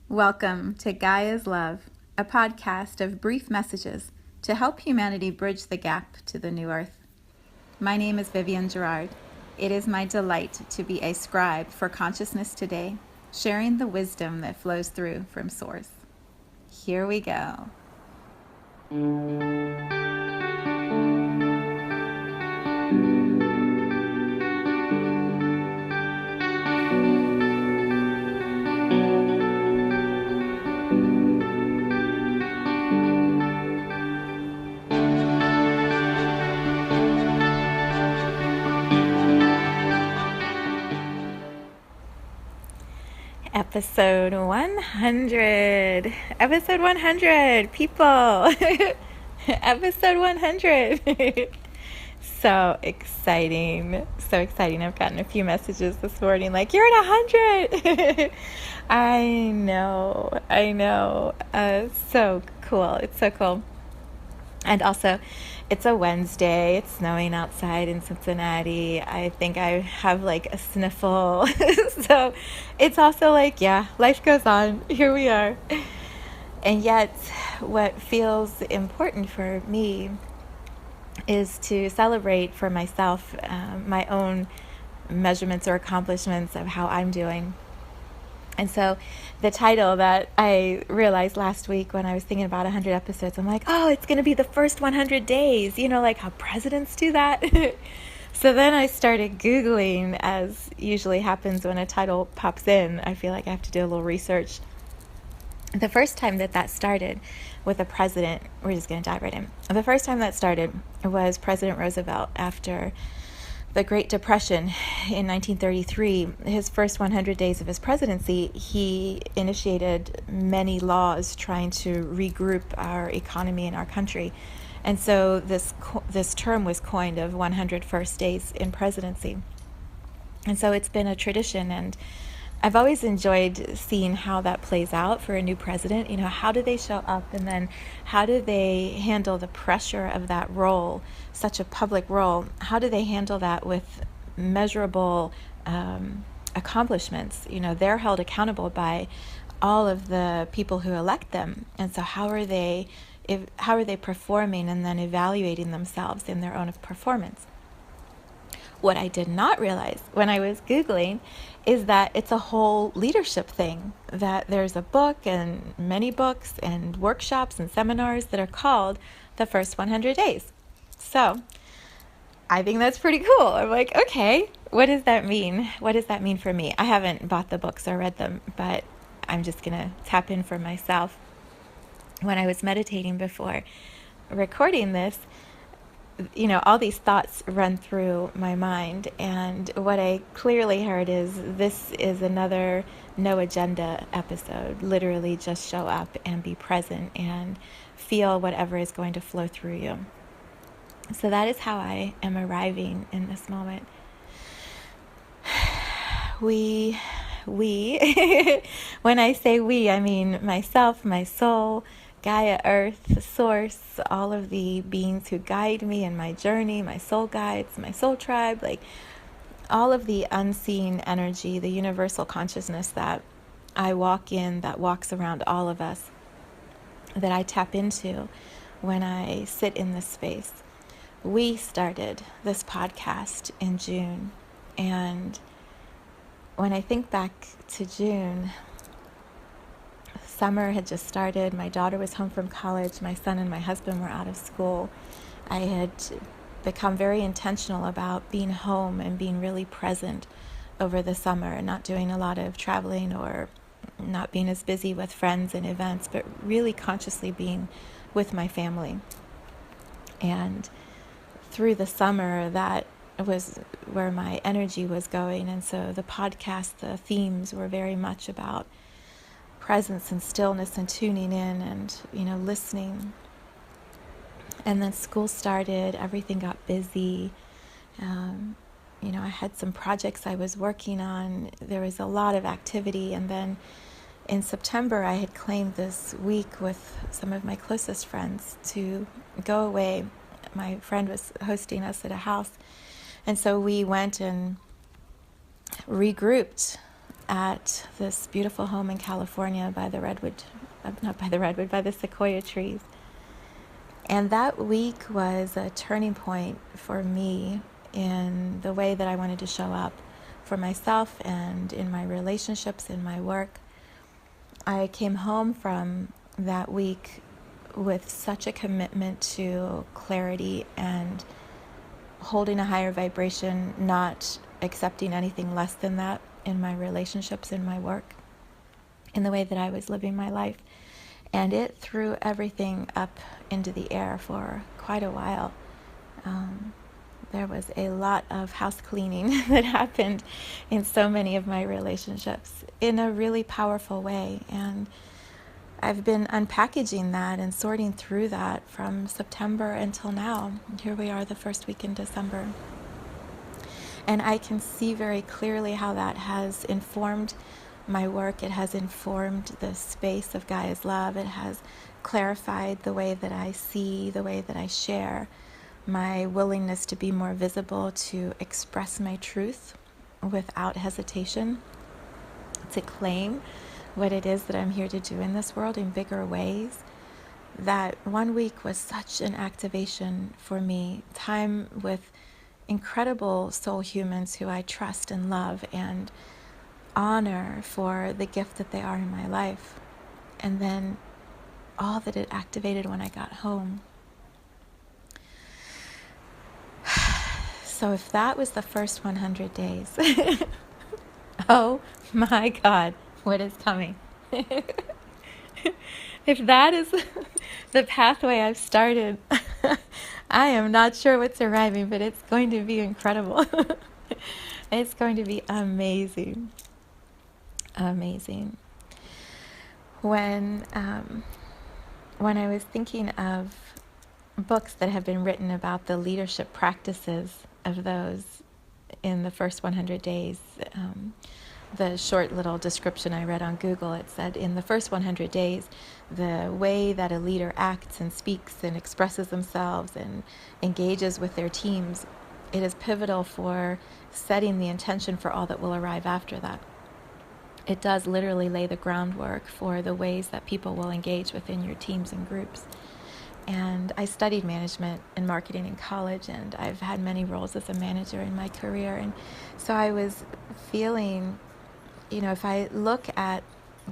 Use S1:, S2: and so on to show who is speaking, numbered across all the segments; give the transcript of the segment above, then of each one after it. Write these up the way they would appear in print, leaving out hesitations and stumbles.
S1: Welcome to Gaia's Love, a podcast of brief messages to help humanity bridge the gap to the new earth. My name is Vivienne Gerard. It is my delight to be a scribe for consciousness today, sharing the wisdom that flows through from Source. Here we go. Episode 100. Episode 100, people. Episode 100. So exciting. So exciting. I've gotten a few messages this morning like, you're at 100. I know. So cool. It's so cool. And also, it's a Wednesday. It's snowing outside in Cincinnati. I think I have like a sniffle. So it's also like, yeah, life goes on. Here we are. And yet, what feels important for me is to celebrate for myself my own measurements or accomplishments of how I'm doing. And so the title that I realized last week when I was thinking about 100 episodes, I'm like, oh, it's going to be the first 100 days, like how presidents do that. So then I started Googling, as usually happens when a title pops in. I feel like I have to do a little research. The first time that started with a president, we're just going to dive right in. The first time that started was President Roosevelt after the Great Depression in 1933. His first 100 days of his presidency, he initiated many laws trying to regroup our economy in our country. And so this term was coined of 100 first days in presidency. And so it's been a tradition, and I've always enjoyed seeing how that plays out for a new president. How do they show up, and then how do they handle the pressure of that role, such a public role? How do they handle that with measurable accomplishments? They're held accountable by all of the people who elect them. And so how are they performing and then evaluating themselves in their own performance? What I did not realize when I was Googling is that it's a whole leadership thing, that there's a book and many books and workshops and seminars that are called The First 100 Days. So I think that's pretty cool. I'm like, okay, what does that mean? What does that mean for me? I haven't bought the books or read them, but I'm just going to tap in for myself. When I was meditating before recording this, all these thoughts run through my mind, and what I clearly heard is this is another no agenda episode. Literally just show up and be present and feel whatever is going to flow through you. So that is how I am arriving in this moment. We when I say we, I mean myself, my soul, Gaia, Earth, Source, all of the beings who guide me in my journey, my soul guides, my soul tribe, like all of the unseen energy, the universal consciousness that I walk in, that walks around all of us, that I tap into when I sit in this space. We started this podcast in June, and when I think back to June, summer had just started. My daughter was home from college. My son and my husband were out of school. I had become very intentional about being home and being really present over the summer, and not doing a lot of traveling or not being as busy with friends and events, but really consciously being with my family. And through the summer, that was where my energy was going. And so the podcast, the themes were very much about presence and stillness and tuning in and, listening. And then school started, everything got busy. I had some projects I was working on. There was a lot of activity. And then in September, I had claimed this week with some of my closest friends to go away. My friend was hosting us at a house. And so we went and regrouped at this beautiful home in California by the redwood, not by the redwood, by the sequoia trees. And that week was a turning point for me in the way that I wanted to show up for myself and in my relationships, in my work. I came home from that week with such a commitment to clarity and holding a higher vibration, not accepting anything less than that in my relationships, in my work, in the way that I was living my life. And it threw everything up into the air for quite a while. There was a lot of house cleaning that happened in so many of my relationships in a really powerful way. And I've been unpackaging that and sorting through that from September until now. Here we are, the first week in December. And I can see very clearly how that has informed my work. It has informed the space of Gaia's love. It has clarified the way that I see, the way that I share, my willingness to be more visible, to express my truth without hesitation, to claim what it is that I'm here to do in this world in bigger ways. That one week was such an activation for me. Time with incredible soul humans who I trust and love and honor for the gift that they are in my life. And then all that it activated when I got home. So if that was the first 100 days, oh my God, what is coming? If that is the pathway I've started, I am not sure what's arriving, but it's going to be incredible. It's going to be amazing. Amazing. When I was thinking of books that have been written about the leadership practices of those in the first 100 days, the short little description I read on Google, it said in the first 100 days, the way that a leader acts and speaks and expresses themselves and engages with their teams, it is pivotal for setting the intention for all that will arrive after that. It does literally lay the groundwork for the ways that people will engage within your teams and groups. And I studied management and marketing in college, and I've had many roles as a manager in my career. And so I was feeling, if I look at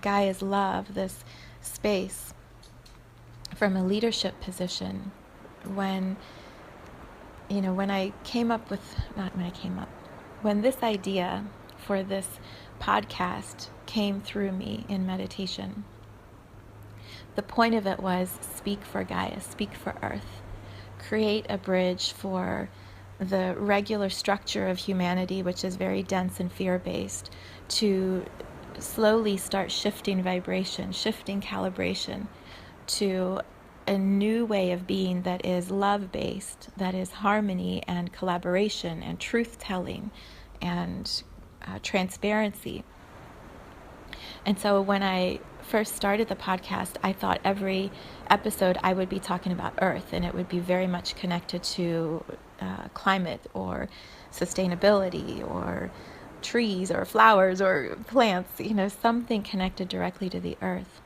S1: Gaia's love, this space from a leadership position, when this idea for this podcast came through me in meditation, the point of it was speak for Gaia, speak for Earth, create a bridge for the regular structure of humanity, which is very dense and fear-based, to slowly start shifting vibration, shifting calibration to a new way of being that is love-based, that is harmony and collaboration and truth-telling and transparency. And so when I first started the podcast, I thought every episode I would be talking about Earth, and it would be very much connected to climate or sustainability or trees or flowers or plants, something connected directly to the Earth.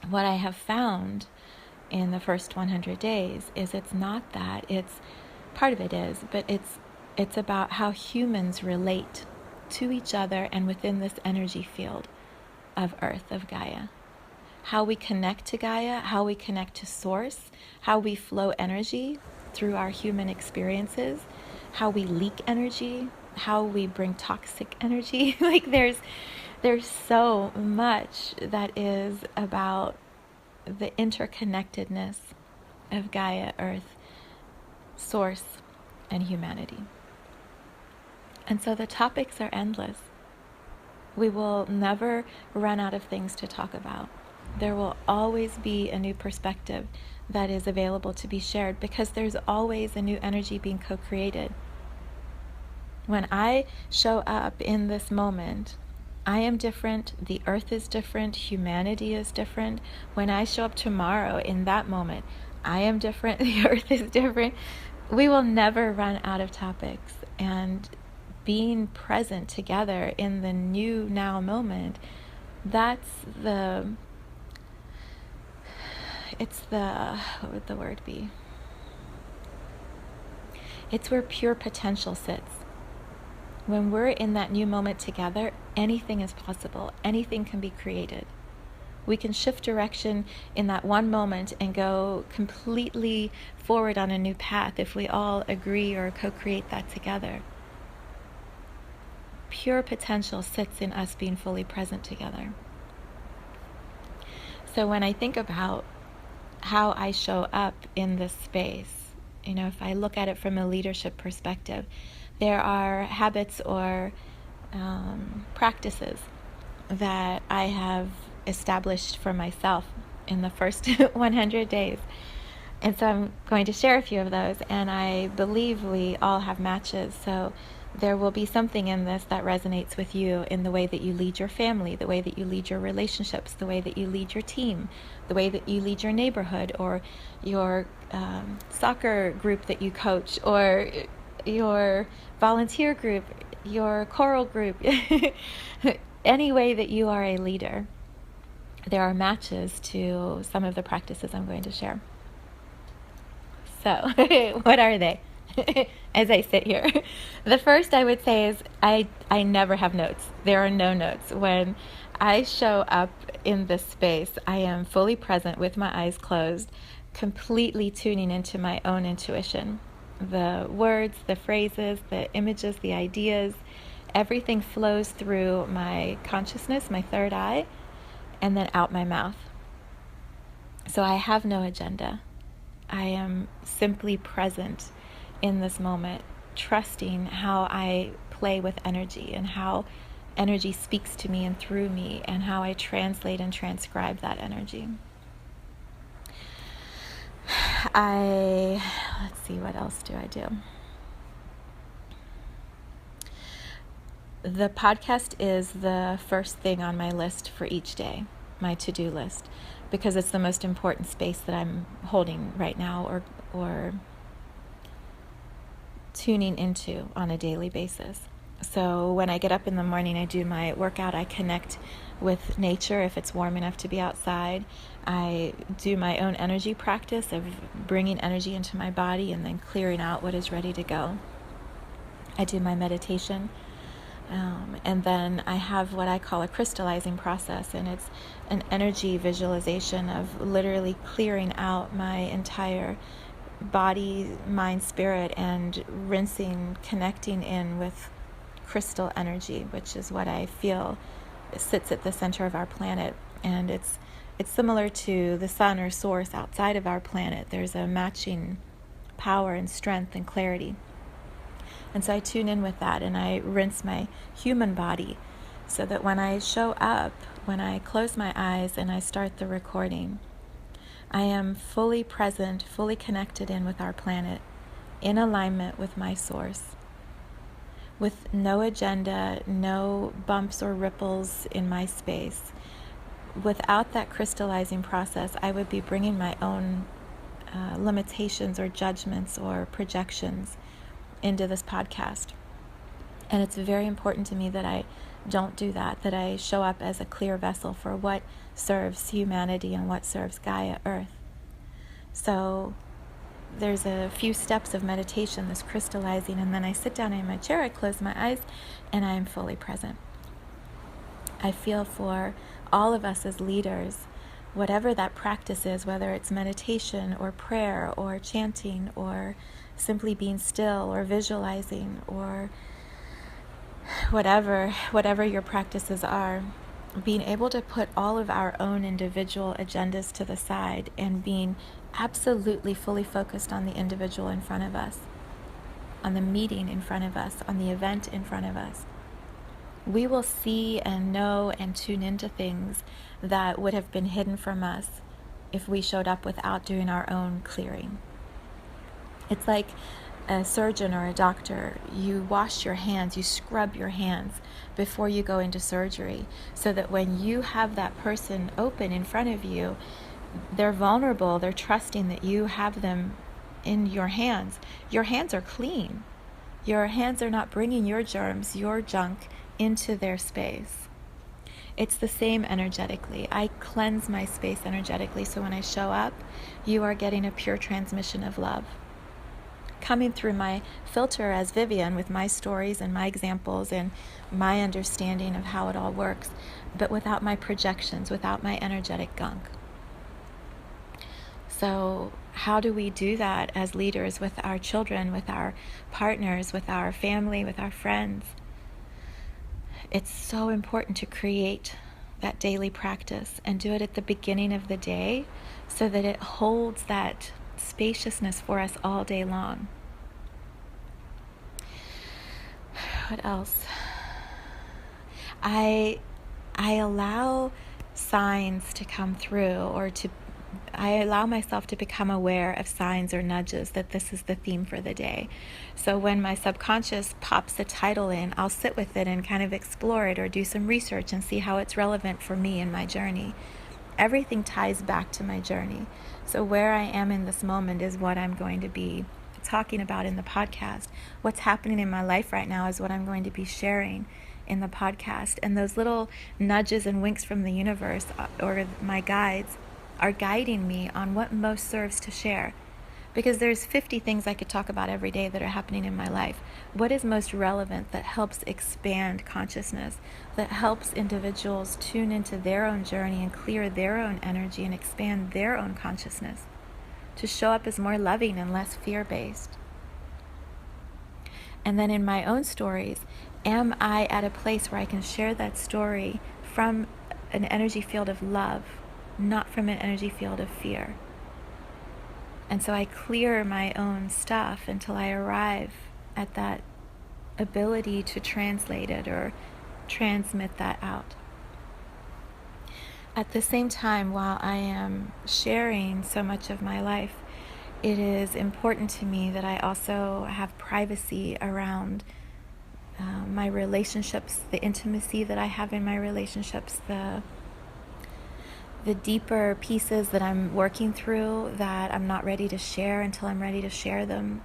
S1: What I have found in the first 100 days is it's not that. It's part of it is, but it's about how humans relate to each other and within this energy field of Earth, of Gaia. How we connect to Gaia, how we connect to Source, how we flow energy through our human experiences, how we leak energy, how we bring toxic energy. Like there's so much that is about the interconnectedness of Gaia, Earth, Source, and humanity. And so the topics are endless. We will never run out of things to talk about. There will always be a new perspective that is available to be shared because there's always a new energy being co-created. When I show up in this moment, I am different, the Earth is different, humanity is different. When I show up tomorrow in that moment, I am different, the Earth is different. We will never run out of topics. And being present together in the new now moment, that's what would the word be? It's where pure potential sits. When we're in that new moment together, anything is possible. Anything can be created. We can shift direction in that one moment and go completely forward on a new path if we all agree or co-create that together. Pure potential sits in us being fully present together. So when I think about how I show up in this space, if I look at it from a leadership perspective, there are habits or practices that I have established for myself in the first 100 days. And so I'm going to share a few of those, and I believe we all have matches. So there will be something in this that resonates with you in the way that you lead your family, the way that you lead your relationships, the way that you lead your team, the way that you lead your neighborhood, or your soccer group that you coach, or your volunteer group, your choral group, any way that you are a leader. There are matches to some of the practices I'm going to share. So, what are they? As I sit here, the first I would say is I never have notes. There are no notes. When I show up in this space, I am fully present with my eyes closed, completely tuning into my own intuition. The words, the phrases, the images, the ideas, everything flows through my consciousness, my third eye, and then out my mouth. So I have no agenda. I am simply present in this moment, trusting how I play with energy and how energy speaks to me and through me, and how I translate and transcribe that energy. Let's see, what else do I do? The podcast is the first thing on my list for each day, my to-do list, because it's the most important space that I'm holding right now or tuning into on a daily basis. So when I get up in the morning, I do my workout. I connect with nature if it's warm enough to be outside. I do my own energy practice of bringing energy into my body and then clearing out what is ready to go. I do my meditation. And then I have what I call a crystallizing process, and it's an energy visualization of literally clearing out my entire body, mind, spirit, and rinsing, connecting in with crystal energy, which is what I feel sits at the center of our planet. And it's similar to the sun or source outside of our planet. There's a matching power and strength and clarity. And so I tune in with that, and I rinse my human body so that when I show up, when I close my eyes and I start the recording, I am fully present, fully connected in with our planet, in alignment with my source, with no agenda, no bumps or ripples in my space. Without that crystallizing process, I would be bringing my own limitations or judgments or projections into this podcast. And it's very important to me that I don't do that I show up as a clear vessel for what serves humanity and what serves Gaia, Earth. So there's a few steps of meditation, this crystallizing, and then I sit down in my chair, I close my eyes, and I am fully present. I feel for all of us as leaders, whatever that practice is, whether it's meditation or prayer or chanting or simply being still or visualizing or whatever your practices are, being able to put all of our own individual agendas to the side and being absolutely fully focused on the individual in front of us, on the meeting in front of us, on the event in front of us. We will see and know and tune into things that would have been hidden from us if we showed up without doing our own clearing. It's like a surgeon or a doctor. You wash your hands, you scrub your hands before you go into surgery, so that when you have that person open in front of you, they're vulnerable, they're trusting that you have them in your hands. Your hands are clean. Your hands are not bringing your germs, your junk, into their space. It's the same energetically. I cleanse my space energetically, so when I show up, you are getting a pure transmission of love. Coming through my filter as Vivienne with my stories and my examples and my understanding of how it all works, but without my projections, without my energetic gunk. So how do we do that as leaders with our children, with our partners, with our family, with our friends? It's so important to create that daily practice and do it at the beginning of the day so that it holds that spaciousness for us all day long. What else? I allow signs to come through, or I allow myself to become aware of signs or nudges that this is the theme for the day. So when my subconscious pops a title in, I'll sit with it and kind of explore it or do some research and see how it's relevant for me in my journey. Everything ties back to my journey. So where I am in this moment is what I'm going to be talking about in the podcast. What's happening in my life right now is what I'm going to be sharing in the podcast. And those little nudges and winks from the universe or my guides are guiding me on what most serves to share. Because there's 50 things I could talk about every day that are happening in my life. What is most relevant that helps expand consciousness, that helps individuals tune into their own journey and clear their own energy and expand their own consciousness, to show up as more loving and less fear-based? And then in my own stories, am I at a place where I can share that story from an energy field of love, not from an energy field of fear? And so I clear my own stuff until I arrive at that ability to translate it or transmit that out. At the same time, while I am sharing so much of my life, it is important to me that I also have privacy around my relationships, the intimacy that I have in my relationships, the deeper pieces that I'm working through that I'm not ready to share until I'm ready to share them.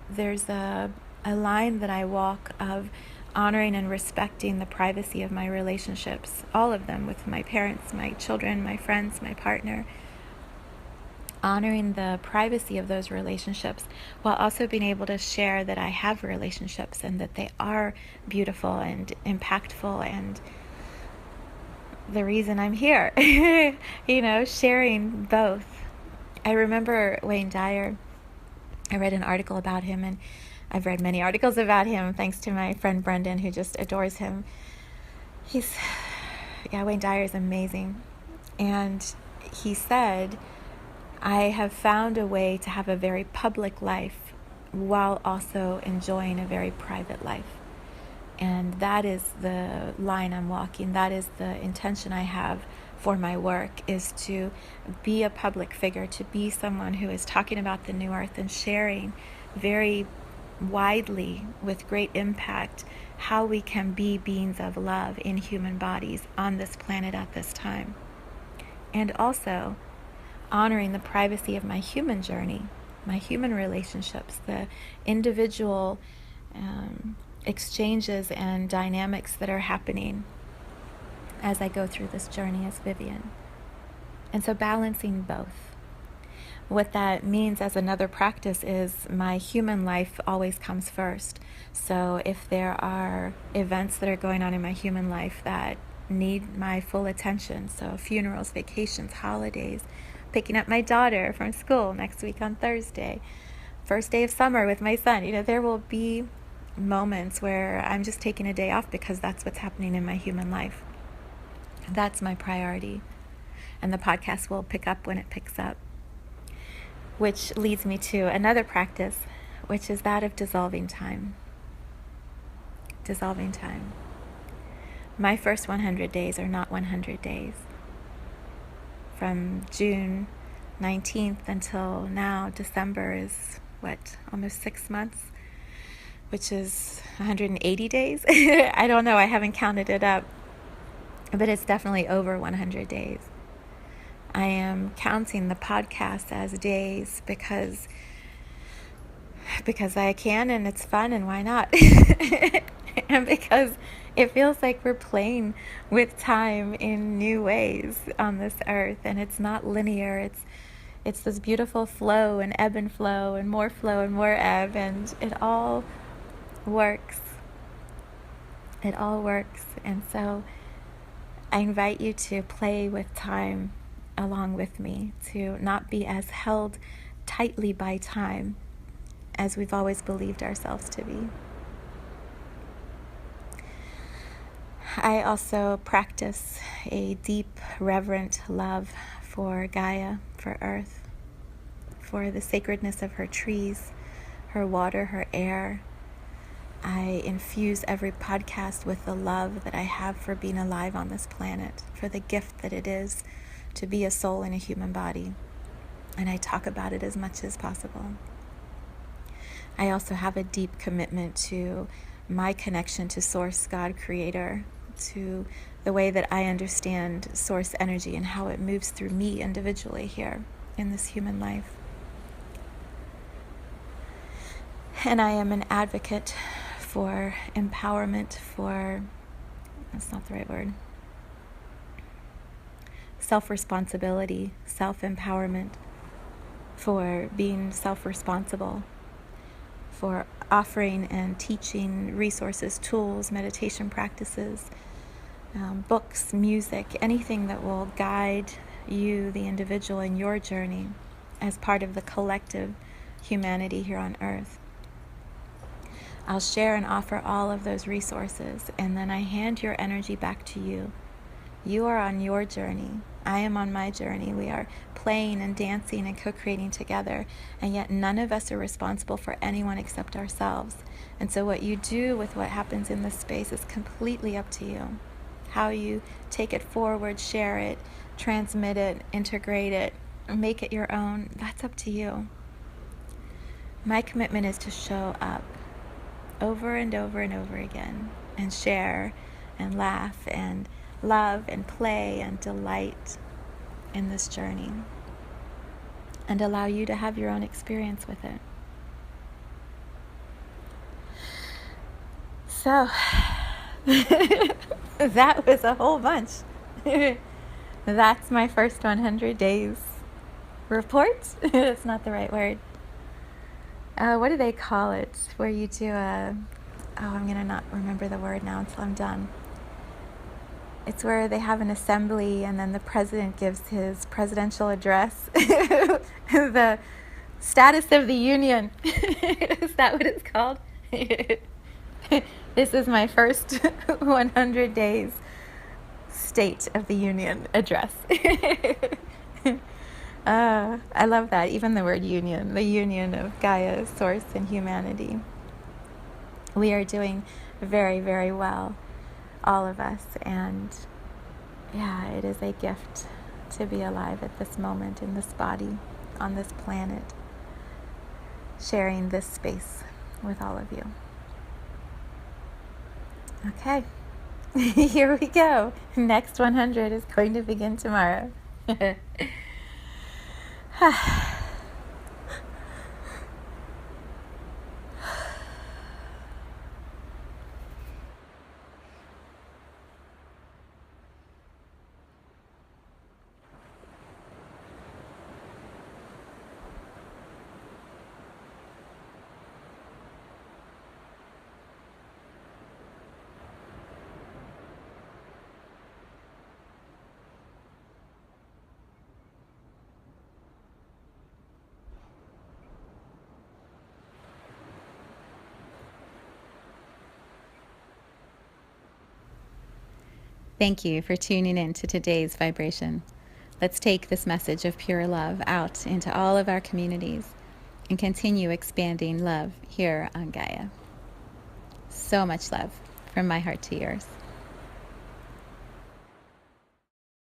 S1: There's a line that I walk of honoring and respecting the privacy of my relationships, all of them, with my parents, my children, my friends, my partner. Honoring the privacy of those relationships while also being able to share that I have relationships and that they are beautiful and impactful and the reason I'm here, sharing both. I remember Wayne Dyer. I read an article about him, and I've read many articles about him thanks to my friend Brendan, who just adores him. Wayne Dyer is amazing. And he said, I have found a way to have a very public life while also enjoying a very private life. And that is the line I'm walking. That is the intention I have for my work, is to be a public figure, to be someone who is talking about the new earth and sharing very widely with great impact how we can be beings of love in human bodies on this planet at this time. And also honoring the privacy of my human journey, my human relationships, the individual exchanges and dynamics that are happening as I go through this journey as Vivienne. And so balancing both. What that means as another practice is my human life always comes first. So if there are events that are going on in my human life that need my full attention, so funerals, vacations, holidays, picking up my daughter from school next week on Thursday, first day of summer with my son, there will be moments where I'm just taking a day off because that's what's happening in my human life. That's my priority. And the podcast will pick up when it picks up. Which leads me to another practice, which is that of dissolving time. Dissolving time. My first 100 days are not 100 days. From June 19th until now, December is almost 6 months, which is 180 days. I don't know, I haven't counted it up, but it's definitely over 100 days. I am counting the podcast as days because because I can and it's fun and why not? And because it feels like we're playing with time in new ways on this earth, and it's not linear. It's this beautiful flow and ebb and flow and more ebb, and it all works. It all works. And so I invite you to play with time along with me, to not be as held tightly by time as we've always believed ourselves to be. I also practice a deep, reverent love for Gaia, for Earth, for the sacredness of her trees, her water, her air. I infuse every podcast with the love that I have for being alive on this planet, for the gift that it is to be a soul in a human body. And I talk about it as much as possible. I also have a deep commitment to my connection to Source, God, Creator, to the way that I understand Source energy and how it moves through me individually here in this human life. And I am an advocate for empowerment, that's not the right word, self-responsibility, self-empowerment, for being self-responsible, for offering and teaching resources, tools, meditation practices, books, music, anything that will guide you, the individual, in your journey as part of the collective humanity here on Earth. I'll share and offer all of those resources, and then I hand your energy back to you. You are on your journey. I am on my journey. We are playing and dancing and co-creating together, and yet none of us are responsible for anyone except ourselves. And so what you do with what happens in this space is completely up to you. How you take it forward, share it, transmit it, integrate it, make it your own, that's up to you. My commitment is to show up over and over and over again, and share and laugh and love and play and delight in this journey, and allow you to have your own experience with it. So that was a whole bunch. That's my first 100 days report. It's not the right word. What do they call it? Where you do I'm going to not remember the word now until I'm done. It's where they have an assembly and then the president gives his presidential address. The status of the union. Is that what it's called? This is my first 100 days State of the Union address. I love that. Even the word union, the union of Gaia, Source, and humanity. We are doing very, very well, all of us. And yeah, it is a gift to be alive at this moment, in this body, on this planet, sharing this space with all of you. Okay, here we go. Next 100 is going to begin tomorrow. Thank you for tuning in to today's vibration. Let's take this message of pure love out into all of our communities and continue expanding love here on Gaia. So much love from my heart to yours.